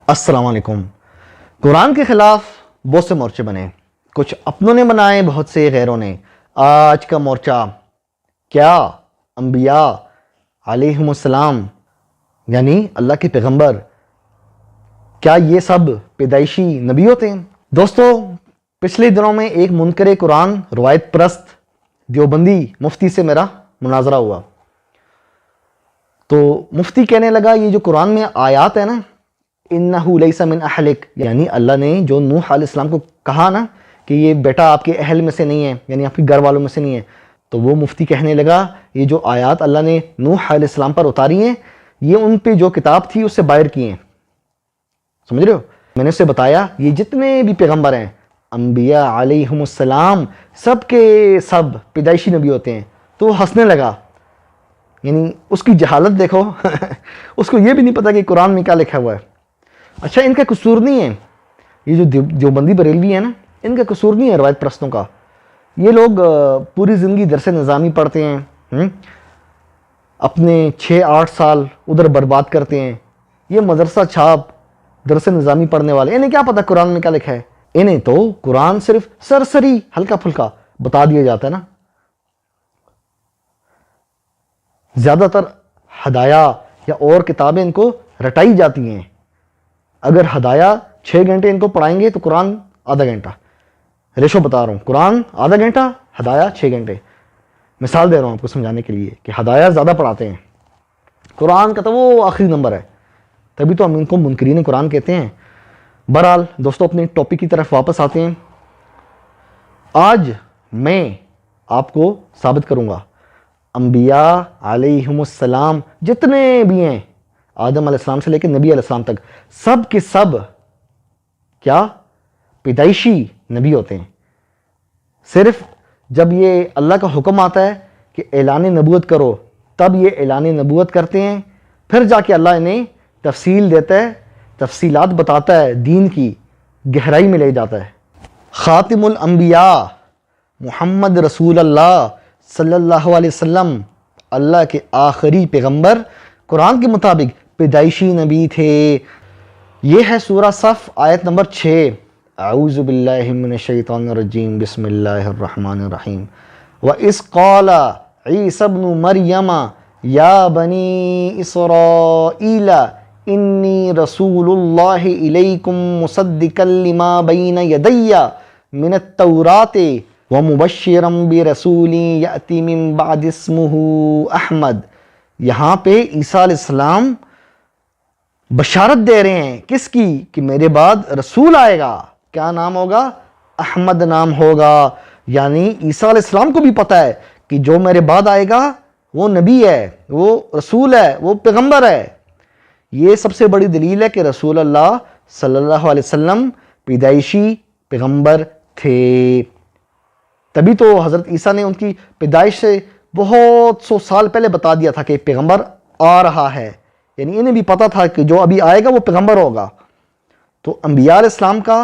السلام علیکم۔ قرآن کے خلاف بہت سے مورچے بنے، کچھ اپنوں نے بنائے، بہت سے غیروں نے۔ آج کا مورچہ کیا انبیاء علیہم السلام یعنی اللہ کے پیغمبر، کیا یہ سب پیدائشی نبی ہوتے ہیں؟ دوستو، پچھلے دنوں میں ایک منکر قرآن روایت پرست دیوبندی مفتی سے میرا مناظرہ ہوا، تو مفتی کہنے لگا یہ جو قرآن میں آیات ہے نا، انہو لیس من اہلک، یعنی اللہ نے جو نوح علیہ السلام کو کہا نا کہ یہ بیٹا آپ کے اہل میں سے نہیں ہے، یعنی آپ کے گھر والوں میں سے نہیں ہے، تو وہ مفتی کہنے لگا یہ جو آیات اللہ نے نوح علیہ السلام پر اتاری ہیں، یہ ان پہ جو کتاب تھی اس سے باہر کی ہیں۔ سمجھ رہے ہو؟ میں نے اسے بتایا یہ جتنے بھی پیغمبر ہیں انبیاء علیہم السلام سب کے سب پیدائشی نبی ہوتے ہیں۔ تو وہ ہنسنے لگا، یعنی اس کی جہالت دیکھو اس کو یہ بھی نہیں پتا کہ قرآن میں کیا لکھا ہوا ہے۔ اچھا، ان کا قصور نہیں ہے، یہ جو دیوبندی بریلوی ہیں نا، ان کا قصور نہیں ہے روایت پرستوں کا۔ یہ لوگ پوری زندگی درس نظامی پڑھتے ہیں، اپنے 6-8 سال ادھر برباد کرتے ہیں۔ یہ مدرسہ چھاپ درس نظامی پڑھنے والے، انہیں کیا پتا قرآن میں کیا لکھا ہے؟ انہیں تو قرآن صرف سرسری ہلکا پھلکا بتا دیا جاتا ہے نا۔ زیادہ تر ہدایہ یا اور کتابیں ان کو رٹائی جاتی ہیں۔ اگر ہدایہ 6 گھنٹے ان کو پڑھائیں گے تو قرآن آدھا گھنٹہ، ریشو بتا رہا ہوں، قرآن آدھا گھنٹہ، ہدایہ 6 گھنٹے۔ مثال دے رہا ہوں آپ کو سمجھانے کے لیے کہ ہدایہ زیادہ پڑھاتے ہیں، قرآن کا تو وہ آخری نمبر ہے، تبھی تو ہم ان کو منکرین قرآن کہتے ہیں۔ بہرحال دوستو، اپنے ٹاپک کی طرف واپس آتے ہیں۔ آج میں آپ کو ثابت کروں گا انبیاء علیہم السلام جتنے بھی ہیں، آدم علیہ السلام سے لے کے نبی علیہ السلام تک، سب کے سب کیا پیدائشی نبی ہوتے ہیں۔ صرف جب یہ اللہ کا حکم آتا ہے کہ اعلان نبوت کرو، تب یہ اعلان نبوت کرتے ہیں، پھر جا کے اللہ انہیں تفصیل دیتا ہے، تفصیلات بتاتا ہے، دین کی گہرائی میں لے جاتا ہے۔ خاتم الانبیاء محمد رسول اللہ صلی اللہ علیہ وسلم اللہ کے آخری پیغمبر قرآن کے مطابق پیدائشی نبی تھے۔ یہ ہے سورہ صف آیت نمبر 6۔ اعوذ باللہ من الشیطان الرجیم، بسم اللہ الرحمن الرحیم۔ وَإِذْ قَالَ عِيسَى ابْنُ مَرْيَمَ يَا بَنِي إِسْرَائِيلَ إِنِّي رَسُولُ اللَّهِ إِلَيْكُمْ مُصَدِّقًا لِمَا بَيْنَ يَدَيَّ مِنَ التَّوْرَاةِ وَمُبَشِّرًا بِرَسُولٍ يَأْتِي مِن بَعْدِي اسْمُهُ احمد۔ یہاں پہ عیسیٰ علیہ السلام بشارت دے رہے ہیں کس کی؟ کہ میرے بعد رسول آئے گا، کیا نام ہوگا؟ احمد نام ہوگا۔ یعنی عیسیٰ علیہ السلام کو بھی پتا ہے کہ جو میرے بعد آئے گا وہ نبی ہے، وہ رسول ہے، وہ پیغمبر ہے۔ یہ سب سے بڑی دلیل ہے کہ رسول اللہ صلی اللہ علیہ وسلم پیدائشی پیغمبر تھے۔ تبھی تو حضرت عیسیٰ نے ان کی پیدائش سے بہت 100 سال پہلے بتا دیا تھا کہ پیغمبر آ رہا ہے، یعنی انہیں بھی پتا تھا کہ جو ابھی آئے گا وہ پیغمبر ہوگا۔ تو انبیاء علیہ السلام کا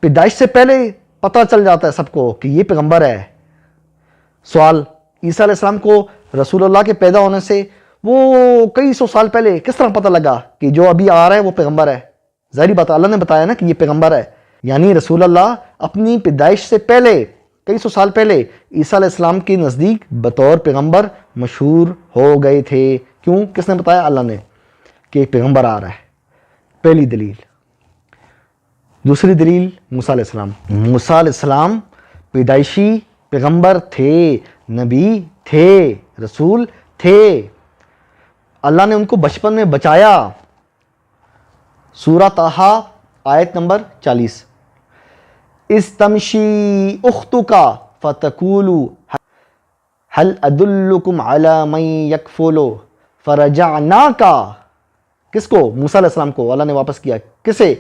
پیدائش سے پہلے پتہ چل جاتا ہے سب کو کہ یہ پیغمبر ہے۔ سوال، عیسیٰ علیہ السلام کو رسول اللہ کے پیدا ہونے سے وہ کئی 100 سال پہلے کس طرح پتہ لگا کہ جو ابھی آ رہا ہے وہ پیغمبر ہے؟ ظاہری بات، اللہ نے بتایا نا کہ یہ پیغمبر ہے، یعنی رسول اللہ اپنی پیدائش سے پہلے کئی 100 سال پہلے عیسیٰ علیہ السلام کے نزدیک بطور پیغمبر مشہور ہو گئے تھے۔ کیوں؟ کس نے بتایا؟ اللہ نے، کہ ایک پیغمبر آ رہا ہے۔ پہلی دلیل۔ دوسری دلیل، موسیٰ علیہ السلام۔ موسیٰ علیہ السلام پیدائشی پیغمبر تھے، نبی تھے، رسول تھے۔ اللہ نے ان کو بچپن میں بچایا۔ سورہ طٰہٰ آیت نمبر 40۔ اِذْ تَمْشِي أُخْتُكَ فَتَقُولُ هَلْ أَدُلُّكُمْ عَلَىٰ مَن يَكْفُلُهُ فَرَجَعْنَاكَ۔ کس کو؟ موسیٰ علیہ السلام کو اللہ نے واپس کیا۔ کسے؟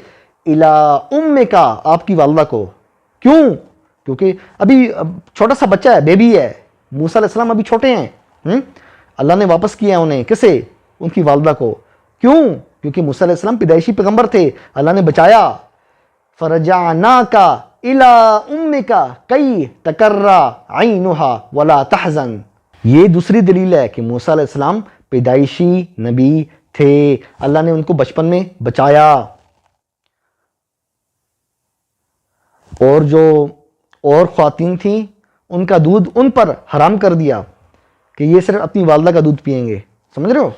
إِلَىٰ أُمِّكَ، آپ کی والدہ کو۔ کیوں؟ کیونکہ ابھی چھوٹا سا بچہ ہے، بیبی ہے، موسیٰ علیہ السلام ابھی چھوٹے ہیں۔ اللہ نے واپس کیا انہیں، کسے؟ ان کی والدہ کو۔ کیوں؟ کیونکہ موسیٰ علیہ السلام پیدائشی پیغمبر تھے، اللہ نے بچایا۔ فَرَجَعْنَاكَ إِلَىٰ أُمِّكَ كَيْ تَقَرَّ عَيْنُهَا وَلَا تَحْزَنَ۔ یہ دوسری دلیل ہے کہ موسیٰ علیہ السلام پیدائشی نبی تھے، اللہ نے ان کو بچپن میں بچایا۔ اور جو اور خواتین تھیں ان کا دودھ ان پر حرام کر دیا کہ یہ صرف اپنی والدہ کا دودھ پئیں گے. سمجھ رہے ہو؟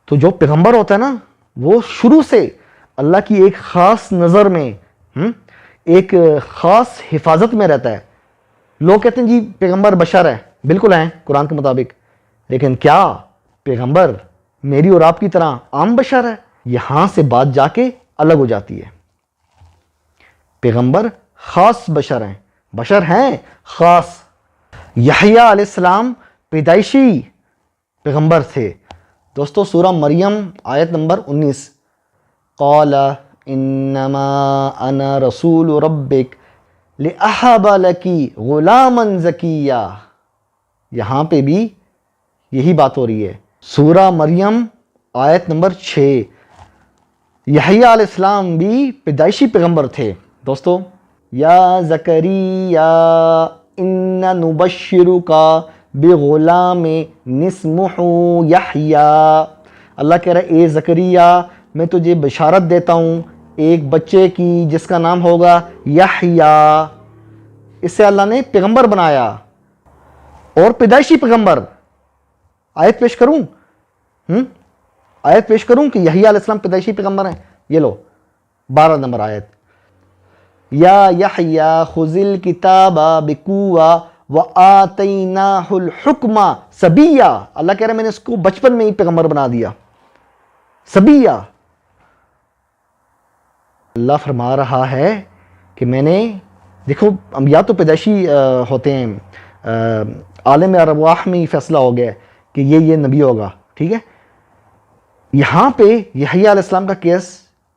تو جو پیغمبر ہوتا ہے نا وہ شروع سے اللہ کی ایک خاص نظر میں ایک خاص حفاظت میں رہتا ہے. لوگ کہتے ہیں جی پیغمبر بشر ہے، بالکل ہیں قرآن کے مطابق، لیکن کیا پیغمبر میری اور آپ کی طرح عام بشر ہے؟ یہاں سے بات جا کے الگ ہو جاتی ہے. پیغمبر خاص بشر ہیں، بشر ہیں خاص. یحییٰ علیہ السلام پیدائشی پیغمبر تھے. دوستو سورہ مریم آیت نمبر 19، قال انما انا رسول ربک لأہب لکی غلاما زکیہ. یہاں پہ بھی یہی بات ہو رہی ہے. سورہ مریم آیت نمبر 6. یحییٰ علیہ السلام بھی پیدائشی پیغمبر تھے. دوستو یا زکریہ ان نبشرک بغلام اسمہ یحییٰ. اللہ کہہ رہا ہے اے زکریہ میں تجھے بشارت دیتا ہوں ایک بچے کی جس کا نام ہوگا یحییٰ. اس سے اللہ نے پیغمبر بنایا اور پیدائشی پیغمبر. آیت پیش کروں آیت پیش کروں کہ یحییٰ علیہ السلام پیدائشی پیغمبر ہیں. یہ لو 12 نمبر آیت، یا یحییٰ خذ الکتاب بقوۃ وآتیناہ الحکم صبیہ. اللہ کہہ رہا ہے میں نے اس کو بچپن میں ہی پیغمبر بنا دیا. صبیہ. اللہ فرما رہا ہے کہ میں نے، دیکھو انبیاء تو پیدائشی ہوتے ہیں، عالم ارواح میں ہی فیصلہ ہو گیا کہ یہ نبی ہوگا. ٹھیک ہے، یہاں پہ یحییٰ علیہ السلام کا کیس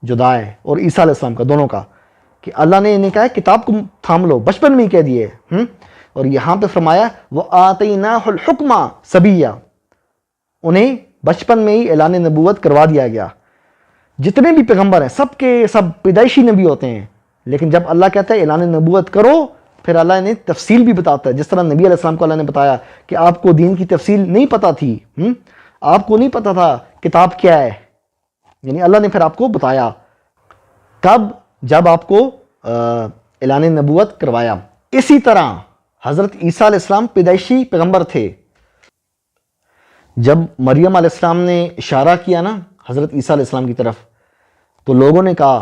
جدا ہے اور عیسیٰ علیہ السلام کا، دونوں کا، کہ اللہ نے انہیں کہا ہے کتاب کو تھام لو، بچپن میں ہی کہہ دیے. اور یہاں پہ فرمایا وآتیناہ الحکم صبیہ، انہیں بچپن میں ہی اعلان نبوت کروا دیا گیا. جتنے بھی پیغمبر ہیں سب کے سب پیدائشی نبی ہوتے ہیں، لیکن جب اللہ کہتا ہے اعلان نبوت کرو پھر اللہ نے تفصیل بھی بتاتا ہے. جس طرح نبی علیہ السلام کو اللہ نے بتایا کہ آپ کو دین کی تفصیل نہیں پتہ تھی، آپ کو نہیں پتہ تھا کتاب کیا ہے، یعنی اللہ نے پھر آپ کو بتایا. کب؟ جب آپ کو اعلان نبوت کروایا. اسی طرح حضرت عیسیٰ علیہ السلام پیدائشی پیغمبر تھے. جب مریم علیہ السلام نے اشارہ کیا نا حضرت عیسیٰ علیہ السلام کی طرف، تو لوگوں نے کہا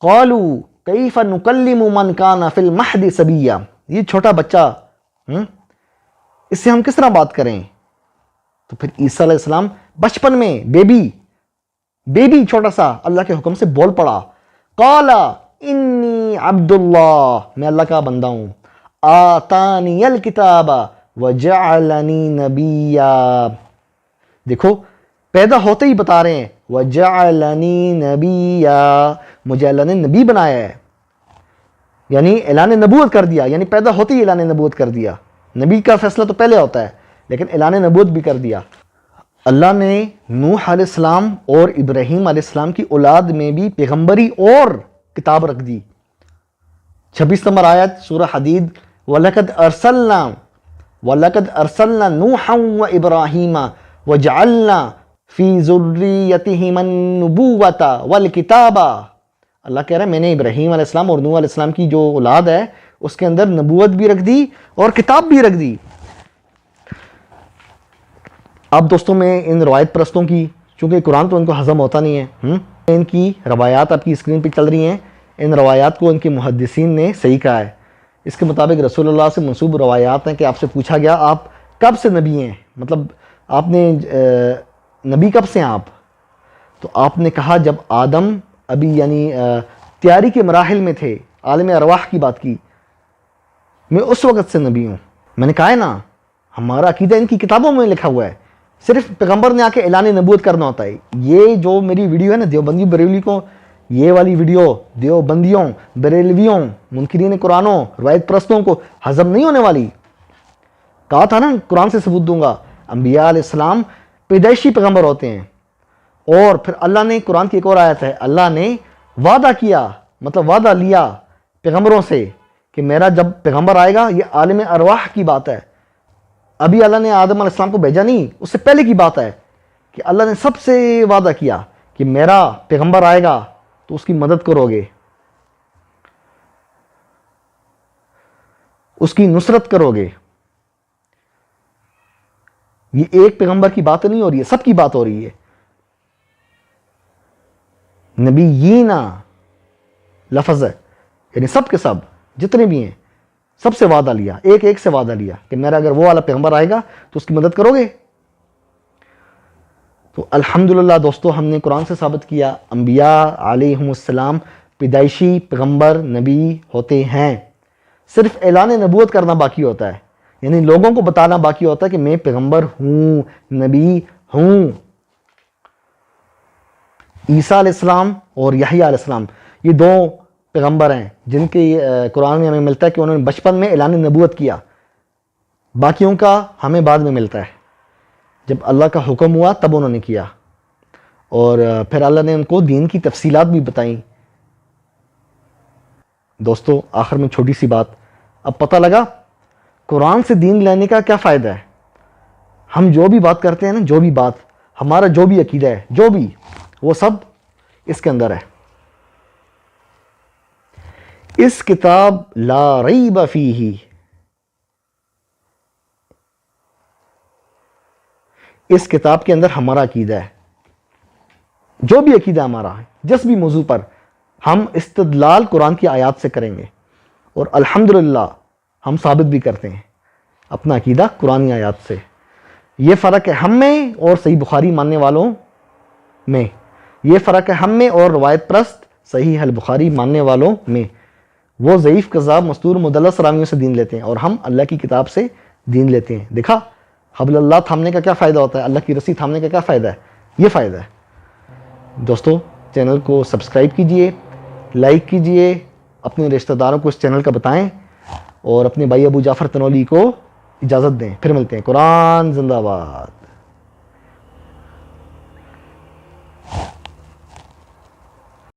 قالوا کیف نکلم من کان فی المہد صبیا، یہ چھوٹا بچہ اس سے ہم کس طرح بات کریں؟ تو پھر عیسیٰ علیہ السلام بچپن میں بیبی چھوٹا سا اللہ کے حکم سے بول پڑا. قال انی عبد اللہ، میں اللہ کا بندہ ہوں. آتانی الکتاب وجعلنی نبیا. دیکھو پیدا ہوتے ہی بتا رہے ہیں وجعلنی نبیا، مجھے اللہ نے نبی بنایا ہے، یعنی اعلان نبوت کر دیا، یعنی پیدا ہوتے ہی اعلان نبوت کر دیا. نبی کا فیصلہ تو پہلے ہوتا ہے لیکن اعلان نبوت بھی کر دیا. اللہ نے نوح علیہ السلام اور ابراہیم علیہ السلام کی اولاد میں بھی پیغمبری اور کتاب رکھ دی. 26 نمبر آیت سورہ حدید، وَلَقَدْ أَرْسَلْنَا نُوحًا وَإِبْرَاهِيمَ وَجَعَلْنَا فِي ذُرِّيَّتِهِمَا النُّبُوَّةَ وَالْكِتَابَ. اللہ کہہ رہا ہے میں نے ابراہیم علیہ السلام اور نوح علیہ السلام کی جو اولاد ہے اس کے اندر نبوت بھی رکھ دی اور کتاب بھی رکھ دی. اب دوستوں میں ان روایت پرستوں کی، چونکہ قرآن تو ان کو ہضم ہوتا نہیں ہے، ان کی روایات آپ کی اسکرین پہ چل رہی ہیں. ان روایات کو ان کے محدثین نے صحیح کہا ہے. اس کے مطابق رسول اللہ سے منسوب روایات ہیں کہ آپ سے پوچھا گیا آپ کب سے نبی ہیں، مطلب آپ نے نبی کب سے ہیں آپ؟ تو آپ نے کہا جب آدم ابھی یعنی تیاری کے مراحل میں تھے، عالم ارواح کی بات کی، میں اس وقت سے نبی ہوں. میں نے کہا ہے نا ہمارا عقیدہ ان کی کتابوں میں لکھا ہوا ہے، صرف پیغمبر نے آ کے اعلان نبوت کرنا ہوتا ہے. یہ جو میری ویڈیو ہے نا دیوبندی بریلوی کو، یہ والی ویڈیو دیوبندیوں، بریلویوں، منکرین قرآنوں، روایت پرستوں کو ہضم نہیں ہونے والی. کہا تھا نا قرآن سے ثبوت دوں گا. انبیاء علیہ السلام پیدائشی پیغمبر ہوتے ہیں. اور پھر اللہ نے قرآن کی ایک اور آیت ہے، اللہ نے وعدہ کیا، مطلب وعدہ لیا پیغمبروں سے کہ میرا جب پیغمبر آئے گا، یہ عالم ارواح کی بات ہے. ابھی اللہ نے آدم علیہ السلام کو بھیجا نہیں، اس سے پہلے کی بات ہے کہ اللہ نے سب سے وعدہ کیا کہ میرا پیغمبر آئے گا تو اس کی مدد کرو گے. اس کی نصرت کرو گے. یہ ایک پیغمبر کی بات نہیں ہو رہی ہے, سب کی بات ہو رہی ہے. نبیینا لفظ ہے, یعنی سب کے سب جتنے بھی ہیں سب سے وعدہ لیا, ایک ایک سے وعدہ لیا کہ میرا اگر وہ والا پیغمبر آئے گا تو اس کی مدد کرو گے. تو الحمدللہ دوستو, ہم نے قرآن سے ثابت کیا انبیاء علیہم السلام پیدائشی پیغمبر نبی ہوتے ہیں. صرف اعلان نبوت کرنا باقی ہوتا ہے, یعنی لوگوں کو بتانا باقی ہوتا ہے کہ میں پیغمبر ہوں, نبی ہوں. عیسیٰ علیہ السلام اور یحییٰ علیہ السلام یہ دو پیغمبر ہیں جن کے قرآن میں ہمیں ملتا ہے کہ انہوں نے بچپن میں اعلان نبوت کیا. باقیوں کا ہمیں بعد میں ملتا ہے, جب اللہ کا حکم ہوا تب انہوں نے کیا, اور پھر اللہ نے ان کو دین کی تفصیلات بھی بتائیں. دوستو آخر میں چھوٹی سی بات, اب پتہ لگا قرآن سے دین لینے کا کیا فائدہ ہے. ہم جو بھی بات کرتے ہیں نا, جو بھی بات ہمارا جو بھی عقیدہ ہے, جو بھی, وہ سب اس کے اندر ہے. اس کتاب لا ریب فیہ, اس کتاب کے اندر ہمارا عقیدہ ہے, جو بھی عقیدہ ہمارا ہے جس بھی موضوع پر, ہم استدلال قرآن کی آیات سے کریں گے, اور الحمدللہ ہم ثابت بھی کرتے ہیں اپنا عقیدہ قرآن کی آیات سے. یہ فرق ہے ہم میں اور صحیح بخاری ماننے والوں میں, یہ فرق ہے ہم میں اور روایت پرست صحیح البخاری ماننے والوں میں. وہ ضعیف کذاب مستور مدلس راویوں سے دین لیتے ہیں, اور ہم اللہ کی کتاب سے دین لیتے ہیں. دیکھا حبل اللہ تھامنے کا کیا فائدہ ہوتا ہے, اللہ کی رسی تھامنے کا کیا فائدہ ہے, یہ فائدہ ہے. دوستو چینل کو سبسکرائب کیجئے, لائک کیجئے, اپنے رشتہ داروں کو اس چینل کا بتائیں, اور اپنے بھائی ابو جعفر تنولی کو اجازت دیں. پھر ملتے ہیں. قرآن زندہ باد.